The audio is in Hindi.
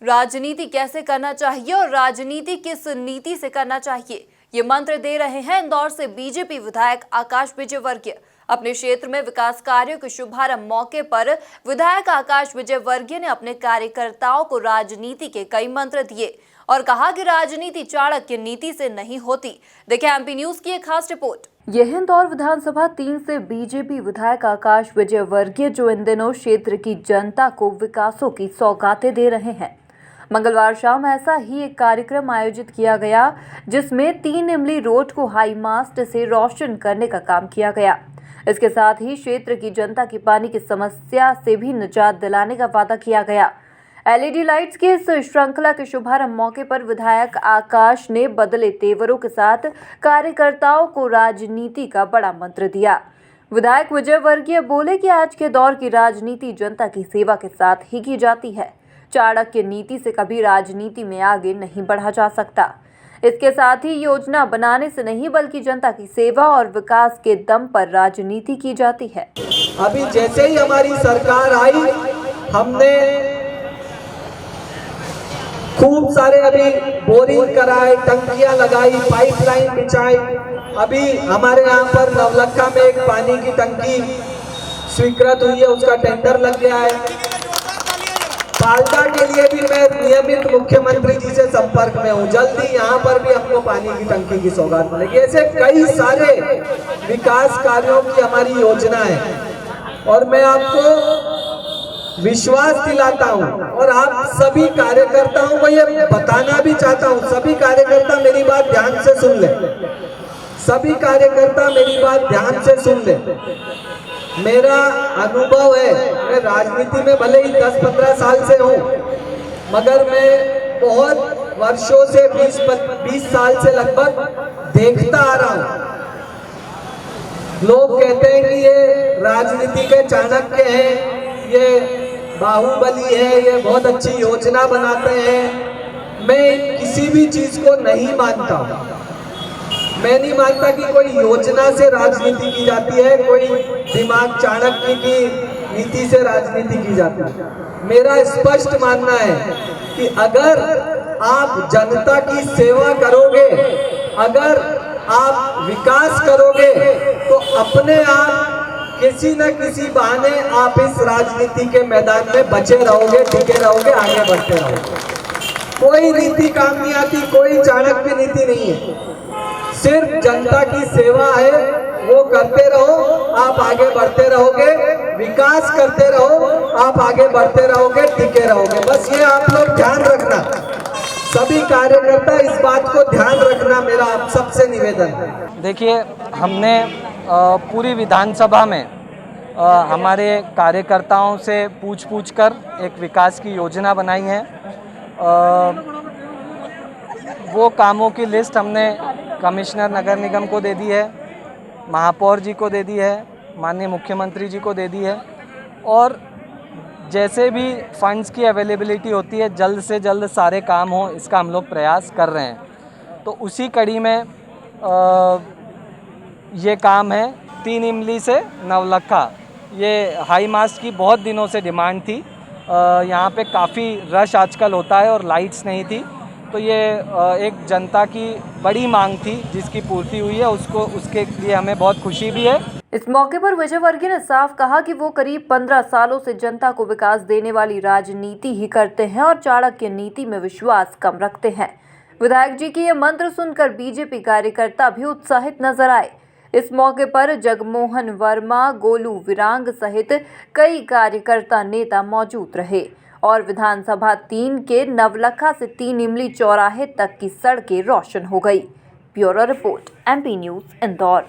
राजनीति कैसे करना चाहिए और राजनीति किस नीति से करना चाहिए, ये मंत्र दे रहे हैं इंदौर से बीजेपी विधायक आकाश विजयवर्गीय। अपने क्षेत्र में विकास कार्यों के शुभारंभ मौके पर विधायक आकाश विजयवर्गीय ने अपने कार्यकर्ताओं को राजनीति के कई मंत्र दिए और कहा कि राजनीति चाणक्य नीति से नहीं होती। देखें एमपी न्यूज की एक खास रिपोर्ट। यह इंदौर विधानसभा 3 से बीजेपी विधायक आकाश विजयवर्गीय जो इन दिनों क्षेत्र की जनता को विकासों की सौगातें दे रहे हैं। मंगलवार शाम ऐसा ही एक कार्यक्रम आयोजित किया गया जिसमें 3 इमली रोड को हाई मास्ट से रोशन करने का काम किया गया। इसके साथ ही क्षेत्र की जनता की पानी की समस्या से भी निजात दिलाने का वादा किया गया। एलईडी लाइट्स की इस श्रृंखला के शुभारंभ मौके पर विधायक आकाश ने बदले तेवरों के साथ कार्यकर्ताओं को राजनीति का बड़ा मंत्र दिया। विधायक विजयवर्गीय बोले कि आज के दौर की राजनीति जनता की सेवा के साथ ही की जाती है। चाणक्य नीति से कभी राजनीति में आगे नहीं बढ़ा जा सकता। इसके साथ ही योजना बनाने से नहीं बल्कि जनता की सेवा और विकास के दम पर राजनीति की जाती है। अभी जैसे ही हमारी सरकार आई, हमने खूब सारे अभी बोरिंग कराए, टंकियां लगाई, पाइपलाइन बिछाई। अभी हमारे यहाँ पर नवलखा में एक पानी की टंकी स्वीकृत हुई है, उसका टेंडर लग गया है। पाल्टा के लिए भी मैं नियमित मुख्यमंत्री जी से संपर्क में हूँ। जल्दी यहाँ पर भी हमको पानी की टंकी की सौगात मिलेगी। ऐसे कई सारे विकास कार्यों की हमारी योजना है और मैं आपको विश्वास दिलाता हूँ और आप सभी कार्यकर्ताओं को ये बताना भी चाहता हूँ। सभी कार्यकर्ता मेरी बात ध्यान से सुन ले। सभी कार्यकर्ता मेरी बात ध्यान से सुन ले। मेरा अनुभव है, मैं राजनीति में भले ही 10-15 साल से हूँ, मगर मैं बहुत वर्षों से 20 साल से लगभग देखता आ रहा हूँ। लोग कहते हैं कि ये राजनीति के चाणक्य हैं, ये बाहुबली है, ये बहुत अच्छी योजना बनाते हैं। मैं किसी भी चीज को नहीं मानता। मैं नहीं मानता कि कोई योजना से राजनीति की जाती है, कोई दिमाग चाणक्य की नीति से राजनीति की जाती है। मेरा स्पष्ट मानना है कि अगर आप जनता की सेवा करोगे, अगर आप विकास करोगे, तो अपने आप किसी न किसी बहाने आप इस राजनीति के मैदान में बचे रहोगे, टिके रहोगे, आगे बढ़ते रहोगे। कोई नीति काम नहीं आती, कोई चाणक्य नीति नहीं है। सिर्फ जनता की सेवा है, वो करते रहो, आप आगे बढ़ते रहोगे। विकास करते रहो, आप आगे बढ़ते रहोगे, टिके रहोगे। बस ये आप लोग ध्यान रखना, सभी कार्यकर्ता इस बात को ध्यान रखना, मेरा आप सबसे निवेदन है। देखिए, हमने पूरी विधानसभा में हमारे कार्यकर्ताओं से पूछ कर एक विकास की योजना बनाई है। वो कामों की लिस्ट हमने कमिश्नर नगर निगम को दे दी है, महापौर जी को दे दी है, माननीय मुख्यमंत्री जी को दे दी है और जैसे भी फंड्स की अवेलेबिलिटी होती है जल्द से जल्द सारे काम हो, इसका हम लोग प्रयास कर रहे हैं। तो उसी कड़ी में ये काम है। 3 इमली से नवलखा, ये हाई मास्ट की बहुत दिनों से डिमांड थी। यहाँ पे काफ़ी रश आजकल होता है और लाइट्स नहीं थी, तो ये एक जनता की बड़ी मांग थी जिसकी पूर्ति हुई है। उसके लिए हमें बहुत खुशी भी है। इस मौके पर विजयवर्गीय ने साफ कहा कि वो करीब 15 सालों से जनता को विकास देने वाली राजनीति ही करते हैं और चाणक्य नीति में विश्वास कम रखते हैं। विधायक जी की ये मंत्र सुनकर बीजेपी कार्यकर्ता भी उत्साहित नजर आए। इस मौके पर जगमोहन वर्मा, गोलू विरांग सहित कई कार्यकर्ता नेता मौजूद रहे और विधानसभा 3 के नवलखा से 3 इमली चौराहे तक की सड़कें रोशन हो गई। Bureau report, MP news, Indore.